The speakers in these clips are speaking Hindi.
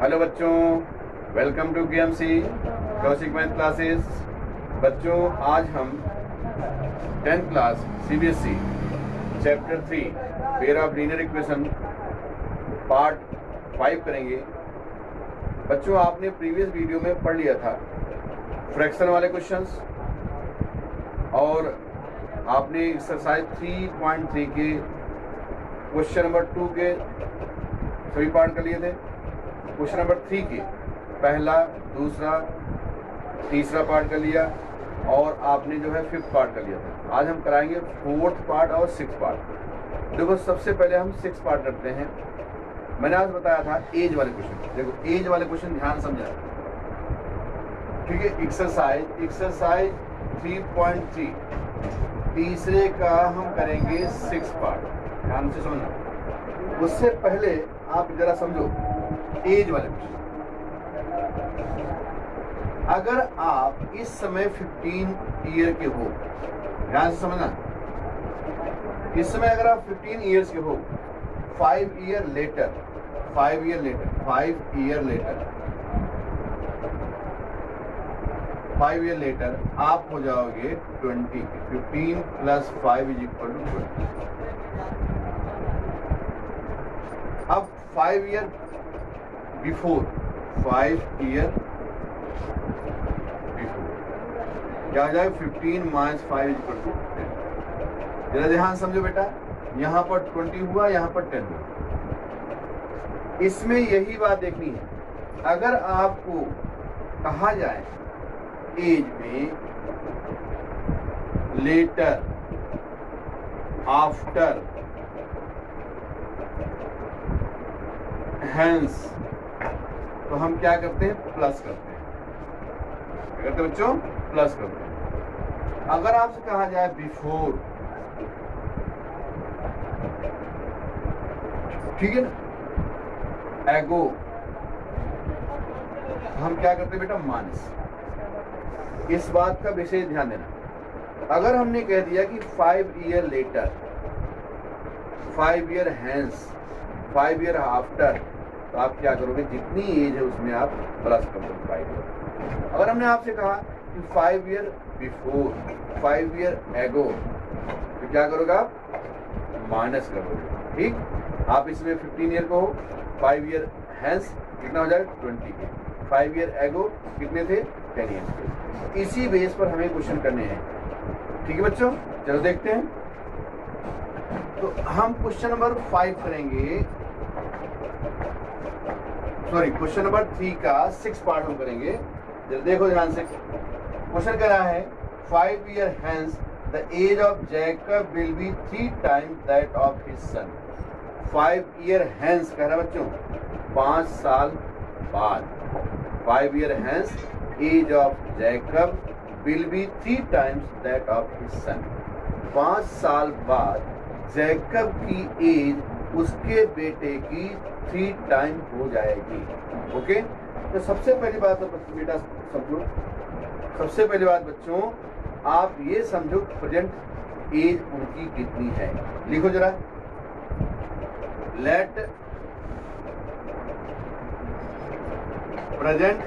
हेलो बच्चों, welcome to KMC Kaushik math classes. बच्चों, आज हम 10th class CBSE chapter 3 pair of linear equation part 5 करेंगे। बच्चों, आपने प्रीवियस वीडियो में पढ़ लिया था फ्रैक्शन वाले क्वेश्चंस और आपने एक्सरसाइज 3.3 के क्वेश्चन नंबर 2 के सभी पार्ट कर लिए थे। क्वेश्चन नंबर 3 के पहला, दूसरा, तीसरा पार्ट कर लिया और आपने जो है 5th पार्ट कर लिया था। आज हम कराएंगे 4th पार्ट और 6th पार्ट। देखो, सबसे पहले हम 6th पार्ट करते हैं। मैंने आज बताया था एज वाले क्वेश्चन। देखो, एज वाले क्वेश्चन ध्यान समझा, ठीक है। एक्सरसाइज 3.3 तीसरे का हम करेंगे 6th पार्ट। ध्यान से समझना। उससे पहले आप जरा समझो एज वाले क्वेश्चन। अगर आप इस समय 15 ईयर के हो, ध्यान से समझना, इस समय अगर आप 15 ईयर्स के हो, 5 ईयर लेटर आप हो जाओगे 20 के। 15 + 5 = 20। अब 5 ईयर बिफोर, क्या हो जाए? 15 - 5 = 10। जरा ध्यान समझो बेटा, यहाँ पर 20 हुआ, यहाँ पर 10 हुआ। इसमें यही बात देखनी है। अगर आपको कहा जाए एज में लेटर, आफ्टर, हेंस, तो हम क्या करते हैं? प्लस करते हैं। क्या करते हैं बच्चों? प्लस करते हैं। अगर आपसे कहा जाए बिफोर, ठीक है ना, एगो, तो हम क्या करते हैं बेटा? माइनस। इस बात का विशेष ध्यान देना। अगर हमने कह दिया कि 5 year later, 5 year hence, 5 year after, तो आप क्या करोगे? जितनी एज है उसमें आप प्लस कर दो 5 ईयर। अगर हमने आपसे कहा कि 5 ईयर बिफोर, 5 ईयर एगो, तो क्या करोगे आप? माइनस करोगे। ठीक। आप इसमें 15 ईयर को हो, 5 ईयर हेंस कितना हो जाएगा? 20 के। 5 ईयर एगो कितने थे? 10 ईयर के। इसी बेस पर हमें क्वेश्चन करने हैं। ठीक है बच्चों, चलो देखते हैं। तो हम क्वेश्चन नंबर 5 करेंगे, सॉरी क्वेश्चन नंबर 3 का 6 पार्ट हम करेंगे। जरा देखो ध्यान से। क्वेश्चन कह रहा है 5 year hence the age of Jacob will be 3 times that of his son. 5 year hence कह रहा है बच्चों, 5 साल बाद। 5 year hence age of Jacob will be 3 times that of his son. 5 साल बाद जैकब की एज उसके बेटे की 3 टाइम हो जाएगी। ओके। तो सबसे पहली बात तो बेटा समझो, सबसे पहली बात बच्चों, आप ये समझो प्रेजेंट एज उनकी कितनी है। लिखो जरा, let present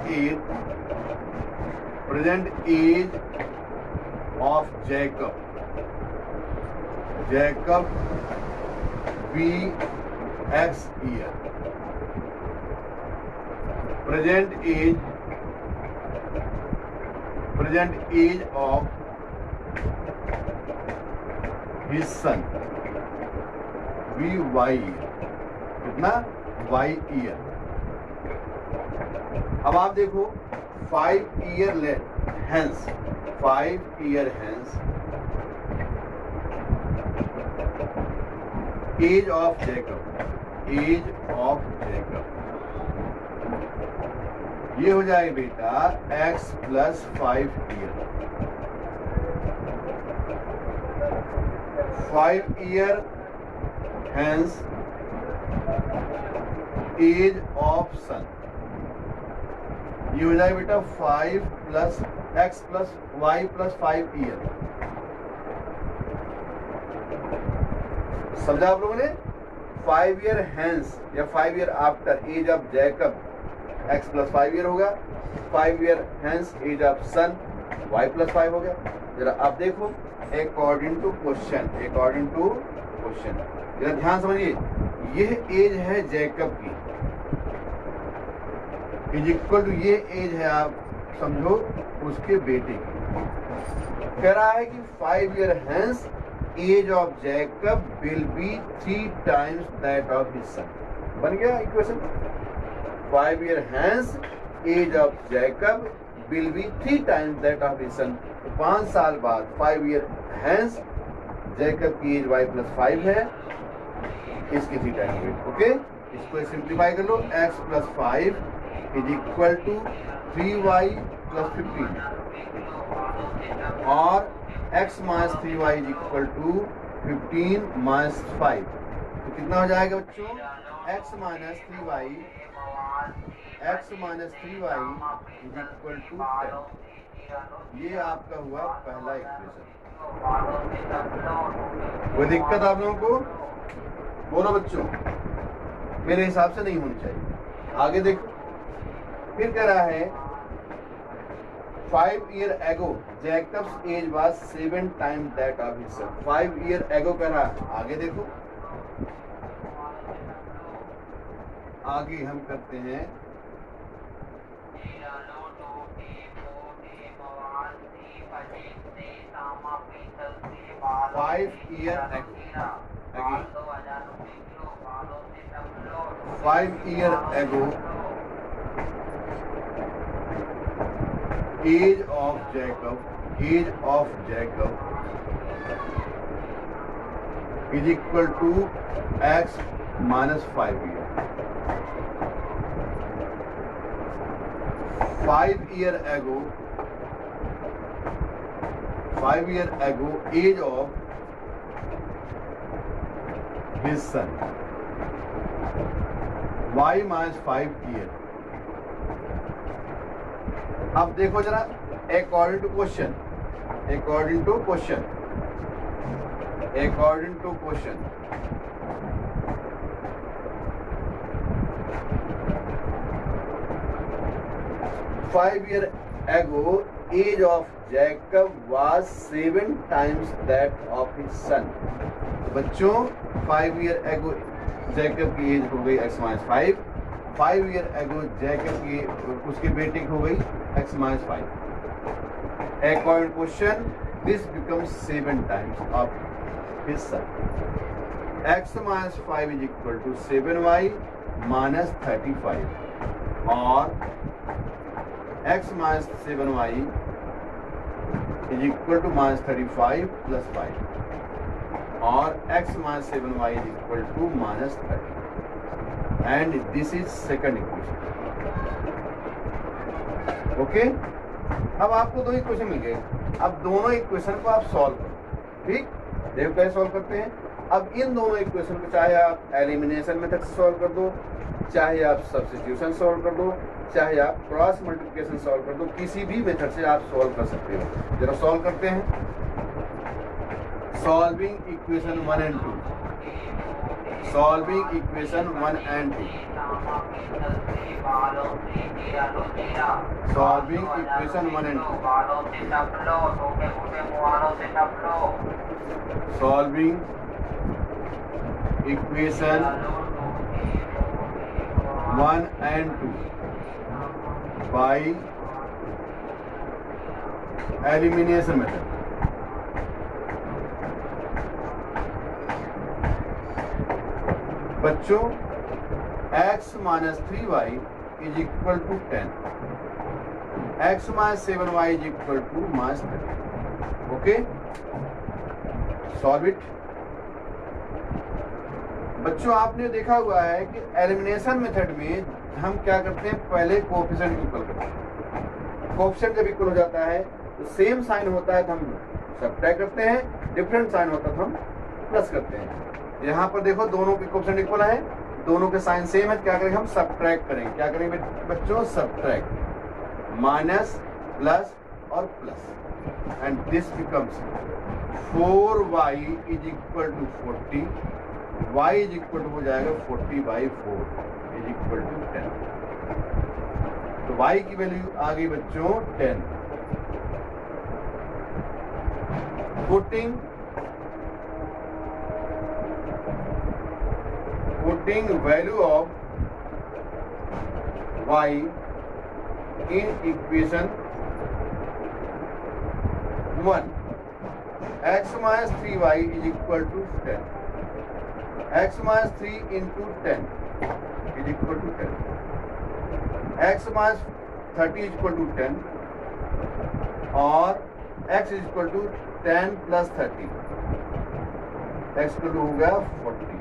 age of Jacob be X year. Present age of his son B Y year. कितना? Y year. अब आप देखो 5 year hence, 5 year hence age of Jacob, ये हो जाएगा बेटा x + 5 year. 5 year hence age of son, ये हो जाएगा बेटा 5 + x + y + 5 ईयर। समझा आप लोगों ने? 5 ईयर हेंस या 5 year after age of Jacob x plus 5 year होगा, 5 year hence age of son y plus 5 हो गया। जरा आप देखो अकॉर्डिंग टू क्वेश्चन, जरा ध्यान समझिए, यह एज है जैकब की इज इक्वल टू ये एज है, आप समझो उसके बेटे की। कह रहा है कि 5 year hence age of Jacob will be 3 times that of his son. बन गया equation. 5 year hence age of Jacob will be 3 times that of his son. तो 5 साल बाद 5 ईयर हेंस जैकब की एज y प्लस 5 है, इसकी 3 टाइम्स हुई। ओके, इसको सिंप्लीफाई कर लो। x plus 5 is equal to 3y plus 15 और x minus 3y is equal to 15 minus 5। तो कितना हो जाएगा बच्चों? x minus 3y is equal to 10। ये आपका हुआ पहला इक्वेशन। कोई दिक्कत आप लोगों को? बोलो बच्चों, मेरे हिसाब से नहीं होनी चाहिए। आगे देखो, फिर कह रहा है 5 year ago Jacob's age was 7 times that of his son. 5 year ago कह रहा है। आगे देखो, आगे हम करते हैं 5 ईयर एगो, 5 year ago age of Jacob is equal to x minus 5 year. 5 year ago age of his son y minus 5 year. अब देखो जरा, according to question 5 year ago age of Jacob was 7 times that of his son. बच्चों 5 ईयर एगो जैकब की एज हो गई x minus 5, 5 year ago Jacob की उसके बेटे की हो गई x minus 5। According question this becomes 7 times of his son. x minus 5 is equal to 7y minus 35 और x minus 7y is equal to minus 35 plus 5 और x minus 7y is equal to minus 30 and this is second equation. Okay, अब आपको 2 इक्वेशन मिल गए। अब दोनों इक्वेशन को आप सॉल्व करो। ठीक, देखो कैसे सॉल्व करते हैं। अब इन दोनों इक्वेशन को चाहे आप एलिमिनेशन मेथड से सॉल्व कर दो, चाहे आप सब्स्टिट्यूशन सॉल्व कर दो, चाहे आप क्रॉस मल्टीप्लिकेशन सॉल्व कर दो, किसी भी मेथड से आप सॉल्व कर सकते हो। जरा सॉल्व करते हैं। Solving equation 1 and 2, solving equation 1 and 2, solving equation 1 and 2, solving equation 1 and 2 by elimination method. बच्चों x minus 3y is equal to 10, x minus 7y is equal to minus 30। Okay, solve it. बच्चों आपने देखा हुआ है कि एलिमिनेशन मेथड में हम क्या करते हैं, पहले कोएफिशिएंट इक्वल करते हैं। कोएफिशिएंट जब इक्वल हो जाता है तो सेम साइन होता है तो हम सब्ट्रैक्ट करते हैं, डिफरेंट साइन होता है तो हम प्लस करते हैं। यहाँ पर देखो दोनों के कोएफिशिएंट इक्वल है, दोनों के साइन सेम है, क्या करेंगे हम सब्ट्रैक्ट करेंगे। क्या करेंगे बच्चों, सब्ट्रैक्ट, माइनस प्लस और plus and this becomes 4y is equal to 40, y is equal to हो जाएगा 40/4 इज इक्वल टू 10। y की वैल्यू आ गई बच्चों 10। Putting value of y in equation 1, x minus 3y is equal to 10. x minus 3 into 10 is equal to 10. x minus 30 is equal to 10 और x is equal to 10 plus 30. x equal to हो गया 40.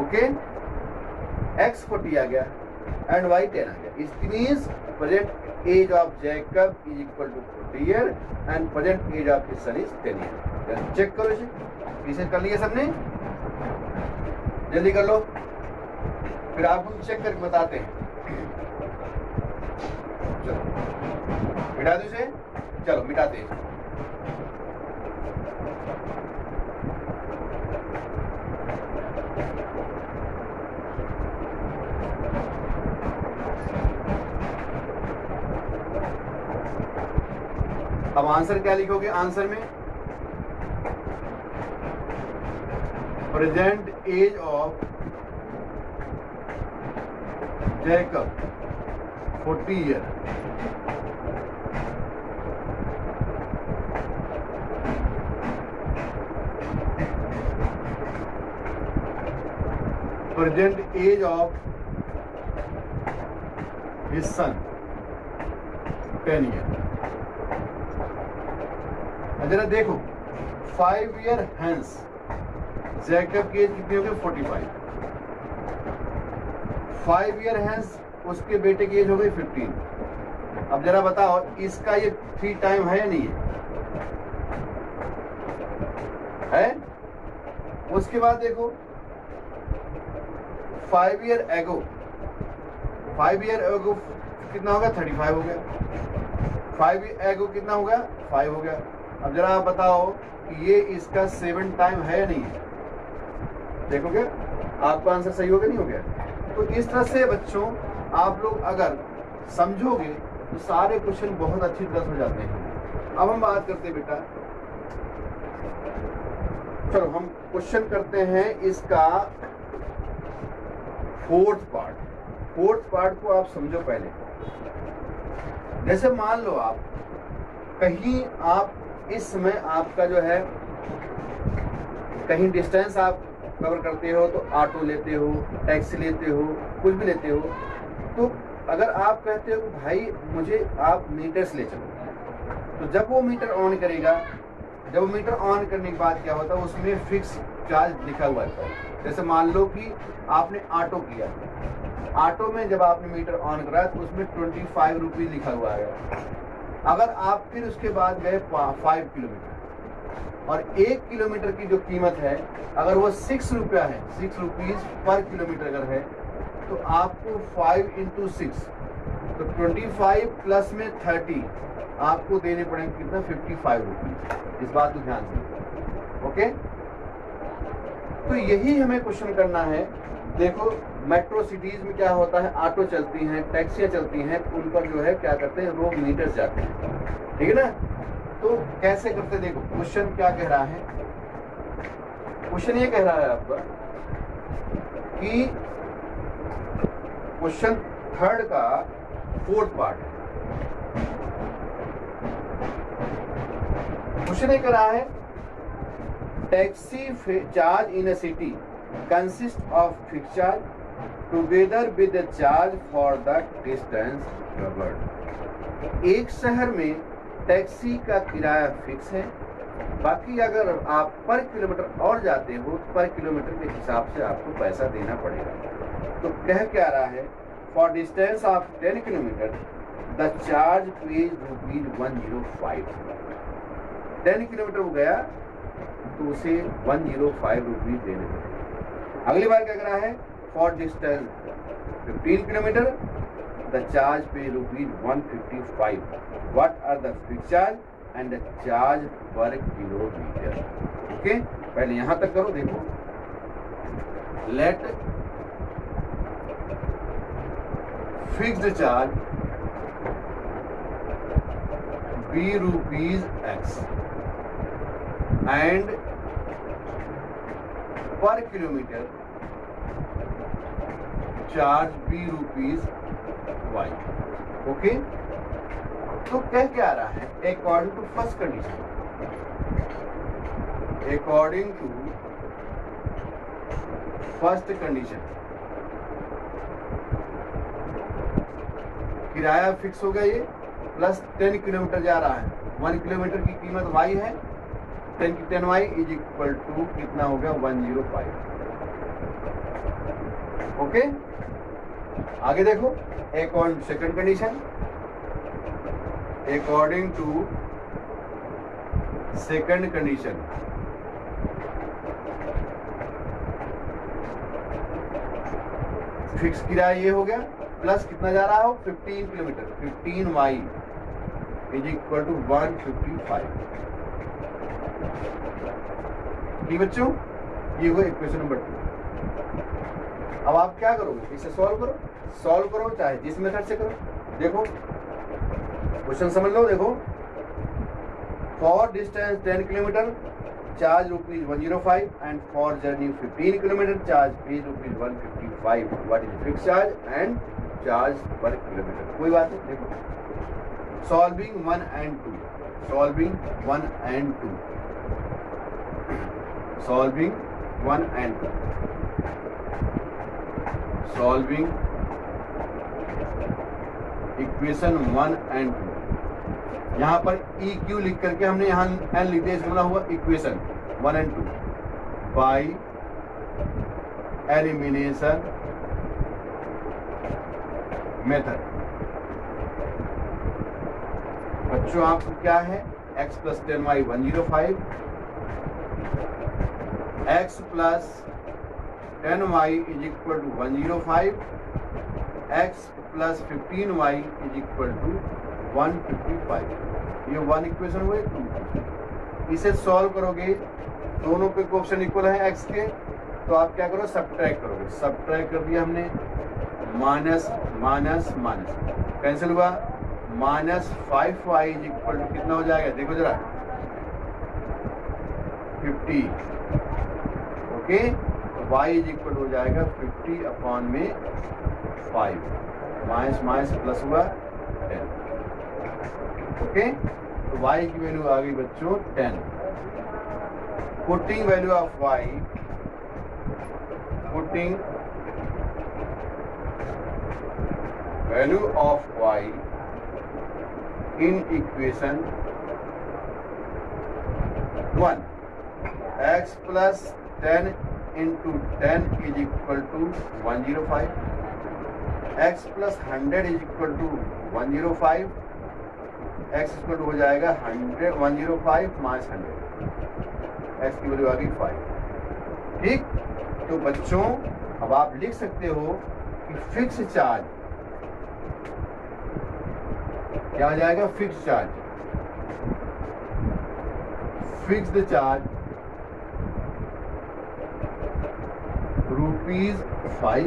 ओके, x 40 आ गया एंड y 10 आ गया. It means present age of Jacob is equal to 40 year and present age of his son is 10 year. Check करो इसे. इसे कर लिया सबने? जल्दी कर लो, फिर आपको चेक करके बताते हैं. चलो मिटा दो इसे. चलो मिटाते हैं. अब आंसर क्या लिखोगे? आंसर में present age of Jacob 40 year. Present age of his son 10 year. जरा देखो 5 ईयर हेंस जैकब की एज कितनी होगी? 45. 5 ईयर हेंस उसके बेटे की एज हो गई 15. अब जरा बताओ इसका ये 3 टाइम है या नहीं है? उसके बाद देखो 5 ईयर एगो कितना होगा? 35 हो गया. 5 ईयर एगो कितना हो गया? 5 हो गया. अब जरा आप बताओ कि ये इसका 7 टाइम है या नहीं है? देखोगे आपका आंसर सही हो गया नहीं हो गया? तो इस तरह से बच्चों आप लोग अगर समझोगे तो सारे क्वेश्चन बहुत अच्छी तरह से हो जाते हैं. अब हम बात करते हैं बेटा, चलो हम क्वेश्चन करते हैं इसका फोर्थ पार्ट को आप समझो पहले. जैसे मान लो आप कहीं आप इस समय आपका जो है कहीं डिस्टेंस आप कवर करते हो तो ऑटो लेते हो, टैक्सी लेते हो, कुछ भी लेते हो. तो अगर आप कहते हो कि भाई मुझे आप मीटर से ले चलो, तो जब वो मीटर ऑन करेगा, जब वो मीटर ऑन करने के बाद क्या होता है उसमें फिक्स चार्ज लिखा हुआ है. जैसे मान लो कि आपने ऑटो किया, ऑटो में जब आपने मीटर ऑन कराया तो उसमें 25 रुपीज लिखा हुआ है. अगर आप फिर उसके बाद गए 5 किलोमीटर और 1 किलोमीटर की जो कीमत है अगर वो 6 रुपया है, 6 रुपीज पर किलोमीटर अगर है, तो आपको 5 into 6 तो 25 प्लस में 30 आपको देने पड़ेंगे कितना? 55 रुपीज. इस बात को ध्यान दें. ओके, तो यही हमें क्वेश्चन करना है. देखो मेट्रो सिटीज में क्या होता है, ऑटो चलती हैं, टैक्सियां चलती हैं, उन पर जो है क्या करते हैं, रोड मीटर्स जाते हैं. ठीक है ना? तो कैसे करते, देखो क्वेश्चन क्या कह रहा है. क्वेश्चन ये कह रहा है आपका कि क्वेश्चन थर्ड का फोर्थ पार्ट है. क्वेश्चन ये कह रहा है taxi charge in a city consist of fix charge together with the charge for the distance covered. एक शहर में टैक्सी का किराया फिक्स है, बाकी अगर आप पर किलोमीटर और जाते हो तो पर किलोमीटर के हिसाब से आपको पैसा देना पड़ेगा. तो कह क्या रहा है, for distance of 10 kilometre the charge page rupees 105. 10 kilometre हो गया तो उसे 105 रुपीज देने पड़ेंगे. अगली बार क्या कर रहा है, for distance 15 kilometre the charge pay rupees 155. What are the fixed charge and the charge per kilometre. Okay, पहले यहां तक करो. देखो let fixed charge B rupees X and per kilometer charge B rupees Y. Okay, तो कह क्या रहा है? According to first condition, according to first condition किराया फिक्स हो गया ये, प्लस 10 किलोमीटर जा रहा है, 1 किलोमीटर की कीमत y है, 10y इज इक्वल टू कितना हो गया 105. ओके, आगे देखो according second condition, according to second condition fix किराया ये हो गया, प्लस कितना जा रहा हो 15 kilometre, 15y is equal to 155. ठीक बच्चों, ये हुआ इक्वेशन नंबर 2. अब आप क्या करोगे? इसे सॉल्व करो चाहे जिस मेथड से करो. देखो क्वेश्चन समझ लो. देखो, for distance 10 kilometre charge rupees 105 and for journey 15 kilometre charge is rupees 155. What is fix charge and charge per kilometre? कोई बात नहीं. देखो, solving 1 and 2, solving 1 and 2, solving 1 and 2, solving equation 1 and 2. यहाँ पर ई क्यू लिख करके हमने यहाँ एन लिख दिया, इसका मतलब हुआ equation 1 and 2 by elimination method. बच्चों आपको क्या है? x plus 10y 105, x plus 10y is equal to 105, x plus 15y is equal to 155. ये 1 इक्वेशन हुए 2. इसे सॉल्व करोगे, दोनों पे कोएफिशिएंट इक्वल है x के, तो आप क्या करो? सब्ट्रैक्ट करोगे. सब्ट्रैक्ट कर दिया हमने, माइनस माइनस माइनस कैंसिल हुआ, minus 5y is equal to कितना हो जाएगा? देखो जरा 50. ओके, y इज इक्वल हो जाएगा 50 अपॉन में 5, माइनस माइनस प्लस हुआ 10. ओके, तो y की वैल्यू आ गई बच्चों 10. Putting value of y, putting value of y in equation 1, x plus 10 into 10 is equal to 105, x plus 100 is equal to 105, x equal to हो जाएगा 100, 105 माइनस 100, x की वैल्यू आ गई 5. ठीक, तो बच्चों अब आप लिख सकते हो कि फिक्स चार्ज क्या हो जाएगा? Fix charge, fixed charge ₹5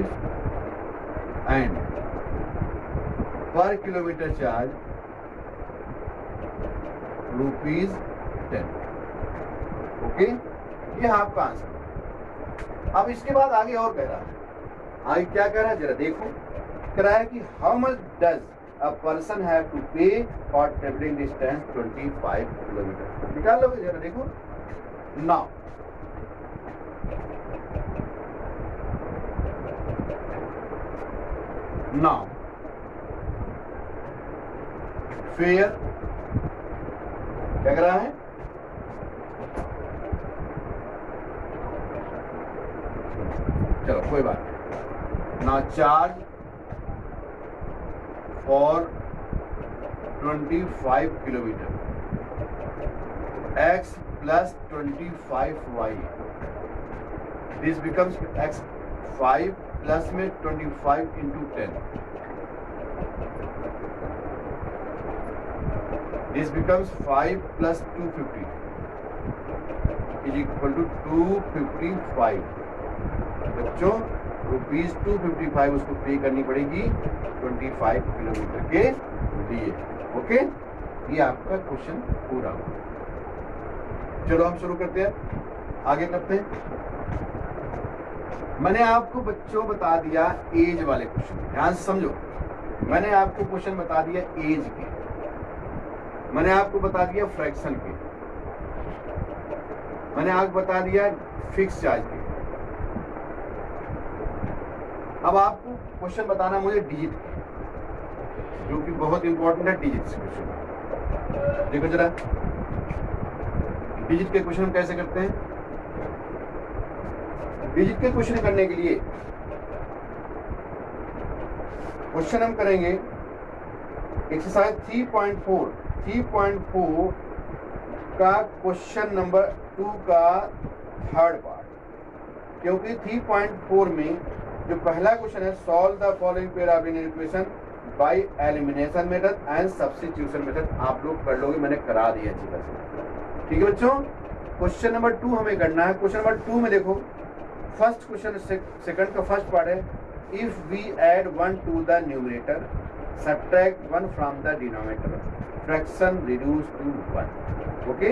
and पर किलोमीटर चार्ज ₹10. ओके, ये आपका आंसर. अब इसके बाद आगे और कह रहा है, आगे क्या कह रहा है जरा देखो. कह रहा है कि how much does a person have to pay for traveling distance 25 kilometre. निकाल लोगे जरा देखो. Now फेयर क्या कर रहा है? चलो कोई बात नहीं. ना charge for 25 kilometer, x plus 25y, this becomes x 5 plus में 25 into 10, this becomes 5 plus 250 is equal to 255. बच्चों ₹255 उसको पे करनी पड़ेगी 25 किलोमीटर के लिए। ओके, ये आपका क्वेश्चन पूरा हुआ। चलो हम शुरू करते हैं, आगे करते हैं। मैंने आपको बच्चों बता दिया एज वाले क्वेश्चन, ध्यान से समझो। मैंने आपको क्वेश्चन बता दिया एज के, मैंने आपको बता दिया फ्रैक्शन के, मैंने आपको बता दिया फिक्स चार्ज के। अब आपको क्वेश्चन बताना मुझे डिजिट के, जो कि बहुत इंपॉर्टेंट है। डिजिट से क्वेश्चन देखो जरा, डिजिट के क्वेश्चन हम कैसे करते हैं। डिजिट के क्वेश्चन करने के लिए क्वेश्चन हम करेंगे एक्सरसाइज 3.4 का क्वेश्चन नंबर 2 का थर्ड पार्ट, क्योंकि 3.4 में जो पहला क्वेश्चन है, solve the following pair of linear equation by elimination method and substitution method, आप लोग कर लोगे, मैंने करा दिया अच्छी तरह से। ठीक है बच्चों, क्वेश्चन नंबर 2 हमें करना है। क्वेश्चन नंबर 2 में देखो, फर्स्ट क्वेश्चन सेकंड का फर्स्ट पार्ट है, if we add 1 to the numerator subtract 1 from the denominator fraction reduce to 1। Okay,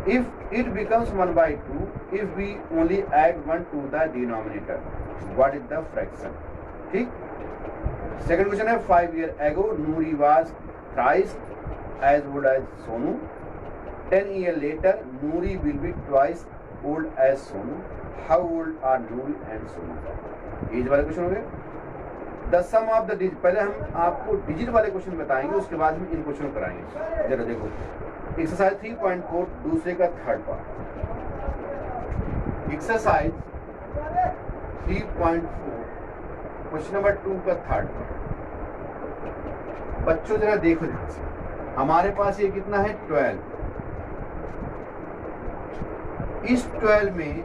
if it becomes 1/2 if we only add 1 to the denominator, what is the fraction? ठीक। सेकंड क्वेश्चन है, 5 years ago Noori was thrice as old as Sonu. 10 years later Noori will be twice old as Sonu. How old are Noori and Sonu? Age वाले क्वेश्चन हो गए। The sum of the digit, पहले हम आपको डिजिट वाले क्वेश्चन बताएंगे, उसके बाद हम इन क्वेश्चन कराएंगे। जरा देखो एक्सरसाइज 3.4 दूसरे का third part, exercise 3.4 question number 2 का थर्ड पार्ट। बच्चों जरा देखो ध्यान से, हमारे पास ये कितना है 12। इस 12 में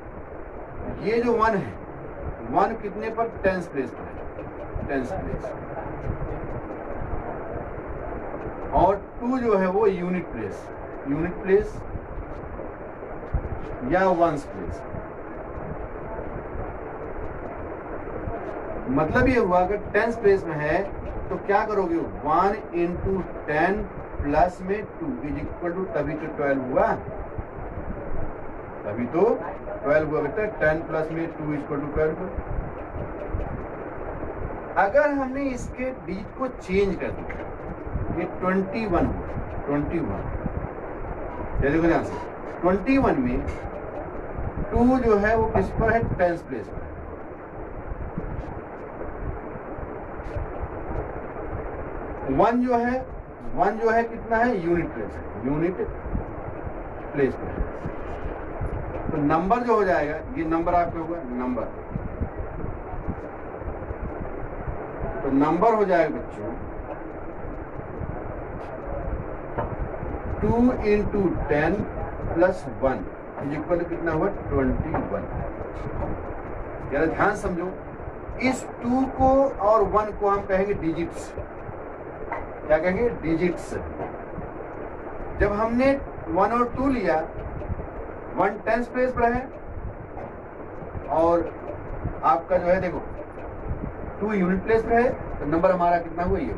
ये जो 1 है, 1 कितने पर, 10th प्लेस पर है, 10th प्लेस, और 2 जो है वो यूनिट प्लेस या 1th प्लेस। मतलब ये हुआ कि 10th प्लेस में है तो क्या करोगे, 1 × 10 प्लस में 2 इज इक्वल टू, तभी तो 12 हुआ, तभी तो 12 हुआ बेटा। 10 प्लस में 2 इज इक्वल टू 12। अगर हमने इसके डिजिट को चेंज कर दिया, ये 21 हुआ, 21, देखो ध्यान से, 21 में 2 जो है वो किस पर है, 10th प्लेस पर। 1 जो है कितना है, यूनिट प्लेस पर। तो नंबर जो हो जाएगा, ये नंबर आपका होगा नंबर, तो नंबर हो जाएगा बच्चों 2 × 10 प्लस 1 इज इक्वल टू कितना हुआ, 21। यार ध्यान समझो, इस 2 को और 1 को हम कहेंगे डिजिट्स। क्या कहेंगे, डिजिट्स। जब हमने 1 और 2 लिया, 1 10th प्लेस पर है और आपका जो है देखो 2 यूनिट प्लेस पर है, तो नंबर हमारा कितना हुआ, ये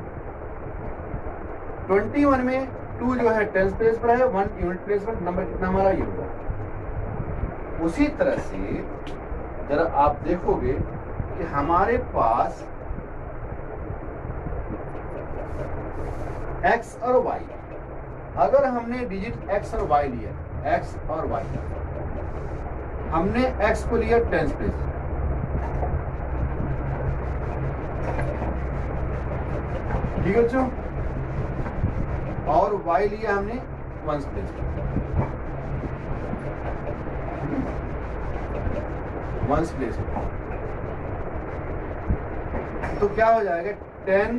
21 में 2 जो है 10th प्लेस पर है, 1 यूनिट प्लेस पर, नंबर कितना हमारा ये हुआ। उसी तरह से जरा आप देखोगे कि हमारे पास x और y, अगर हमने डिजिट x और y लिया, x और y, हमने x को लिया 10th प्लेस, ठीक है बच्चों, और y लिया हमने 1st प्लेस, 1st प्लेस। तो क्या हो जाएगा, 10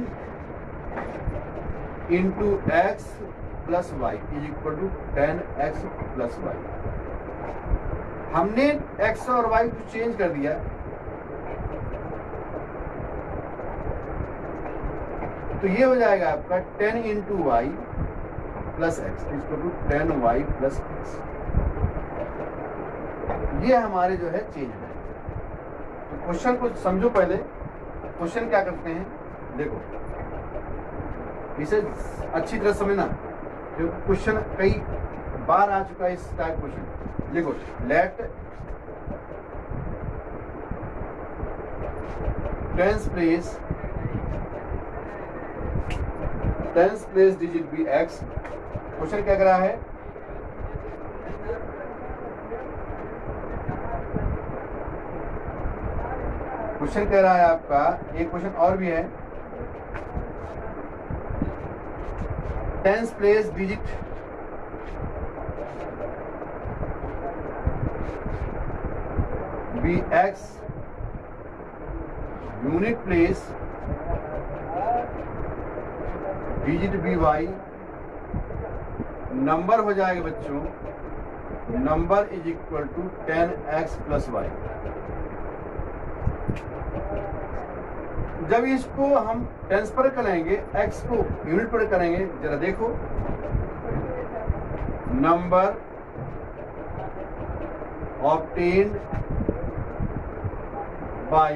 × x plus y is equal to 10x plus y। हमने x और y को चेंज कर दिया, तो ये हो जाएगा आपका 10 × y plus x is equal to 10y plus x। ये हमारे जो है चेंज है। तो क्वेश्चन को समझो पहले। क्वेश्चन क्या करते हैं, देखो इसे अच्छी तरह समझना, क्योंकि क्वेश्चन कई बार आ चुका है इस टाइप क्वेश्चन। देखो, let tens place digit be X. Question क्या कर रहा है, क्वेश्चन कह रहा है आपका, एक क्वेश्चन और भी है, tens place digit be X, unit place digit be Y. Number हो जाएगा बच्चों, number is equal to 10x plus Y. जब इसको हम टेंस पर करेंगे, x को यूनिट पर करेंगे, जरा देखो, number obtained by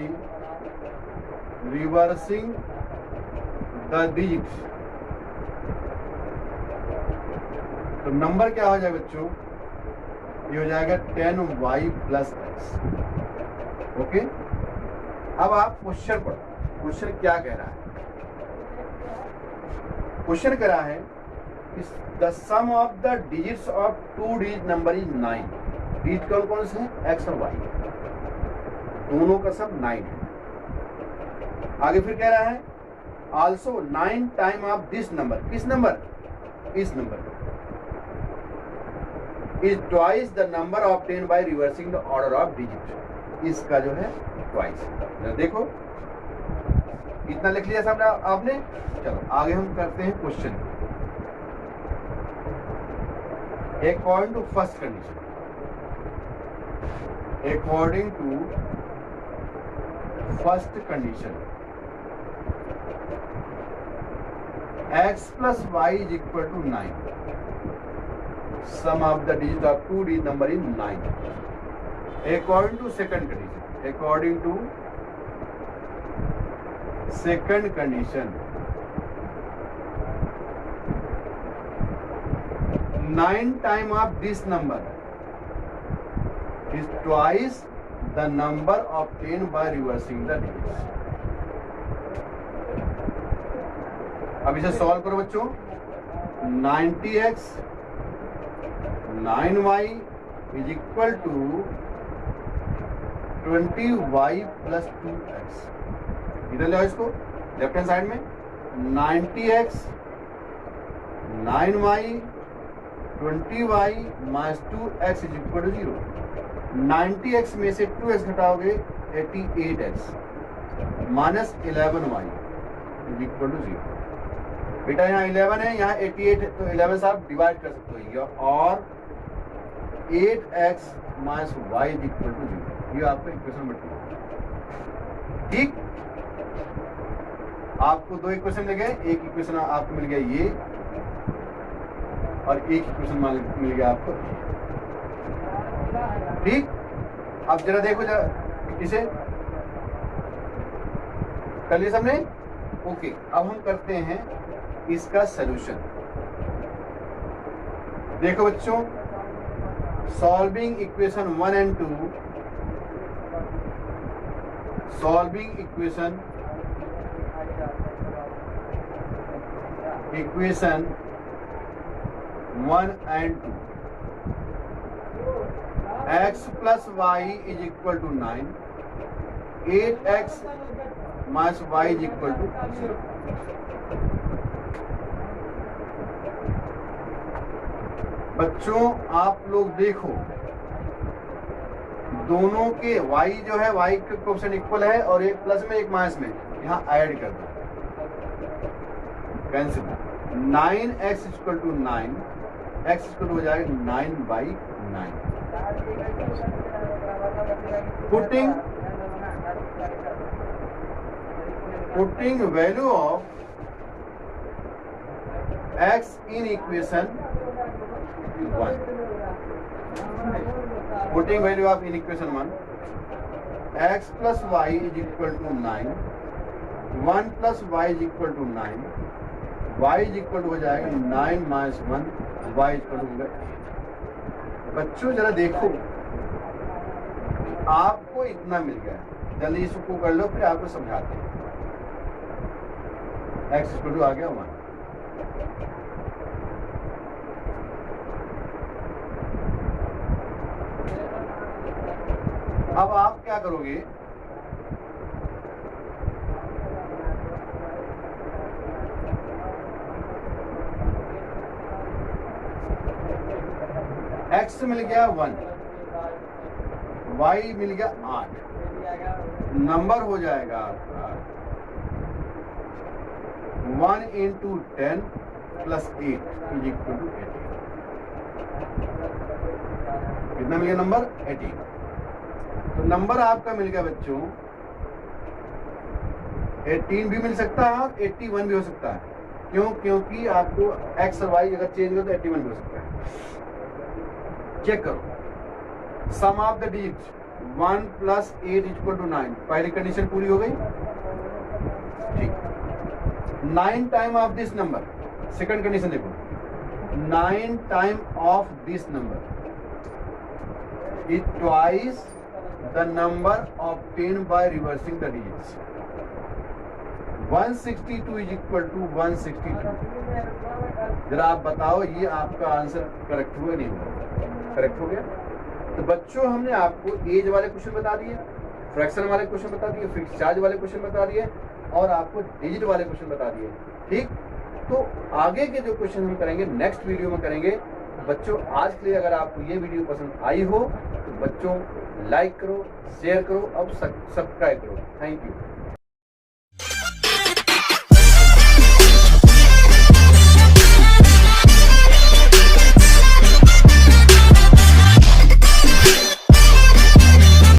reversing the digits. तो नंबर क्या हो जाएगा बच्चों, ये हो जाएगा 10y प्लस एक्स। ओके, अब आप क्वेश्चन पढ़ो। क्वेश्चन क्या कह रहा है, क्वेश्चन कह रहा है the sum of the digits of 2 digit number is 9। Digit कौन कौन से हैं, एक्स और वाई, दोनों का सम 9 है। आगे फिर कह रहा है also 9 time of this number. किस नंबर, इस number is twice the number obtained by reversing the order of digit. इसका जो है ट्वाइस। देखो इतना लिख लिया सामने आपने। चलो आगे हम करते हैं question. According to first condition, according to first condition, x plus y is equal to 9। Sum of the digit of 2 digit number is 9. According to second condition, according to second condition, 9 time of this number is twice the number obtained by reversing the digits. अब इसे सॉल्व करो बच्चों। 90x 9y is equal to 20y plus 2x। इधर ले आओ इसको लेफ्ट हैंड साइड में। 90x 9y 20y minus 2x is equal to 0। 90x में से 2x घटाओगे 88x minus 11y is equal to 0। बेटा यहाँ 11 है, यहाँ 88 है, तो 11 से आप डिवाइड कर सकते हो, और 8x minus y is equal to 0। ये आपका इक्वेशन नंबर 2। ठीक, आपको 2 इक्वेशन मिल गए। एक इक्वेशन आपको मिल गया ये, और एक इक्वेशन मिल गया आपको। ठीक, अब जरा देखो, जरा इसे कर लिया सबने। ओके, अब हम करते हैं इसका सलूशन। देखो बच्चों, solving equation 1 and 2, solving equation 1 and 2, x plus y is equal to 9, 8x minus y is equal to 0। बच्चों आप लोग देखो, दोनों के y जो है, y के कोएफिशिएंट इक्वल है, और एक प्लस में एक माइनस में, यहाँ ऐड कर दो, cancel. 9x equal to 9, x equal to हो जाएगा 9/9। Putting value of x in equation 1, putting value of in equation 1, x plus y is equal to 9, 1 plus y is equal to 9, y is equal to हो जाएगा 9 माइनस 1, y इक्वल टू होगा 8। बच्चों जरा देखो, आपको इतना मिल गया, जल्दी इसको कर लो, फिर आपको समझाते हैं। x इक्वल टू आ गया 1। अब आप क्या करोगे, x मिल गया 1, y मिल गया 8, नंबर हो जाएगा आपका 1 into 10 plus 8 is equal to 18। कितना मिल गया नंबर? 18। तो नंबर आपका मिल गया बच्चों 18 भी मिल सकता है और 81 भी हो सकता है। क्यों? क्योंकि आपको x और y अगर चेंज करो तो 81 भी हो सकता है। चेक करो, sum of the digits 1 plus 8 equal to 9। पहली कंडीशन पूरी हो गई, ठीक। 9 time of this number, second condition देखो, 9 time of this number is twice the number obtained by reversing the digits. 162 is equal to 162। जरा आप बताओ ये आपका आंसर करेक्ट हुआ नहीं हुआ? करेक्ट हो गया। तो बच्चों हमने आपको एज वाले क्वेश्चन बता दिए, फ्रैक्शन वाले क्वेश्चन बता दिए, फिक्स चार्ज वाले क्वेश्चन बता दिए और आपको डिजिट वाले क्वेश्चन बता दिए, ठीक। तो आगे के जो क्वेश्चन हम करेंगे नेक्स्ट वीडियो में करेंगे। बच्चों आज के लिए अगर आपको ये वीडियो पसंद आई हो तो बच्चों लाइक करो, शेयर करो, अब सब्सक्राइब करो। Thank you.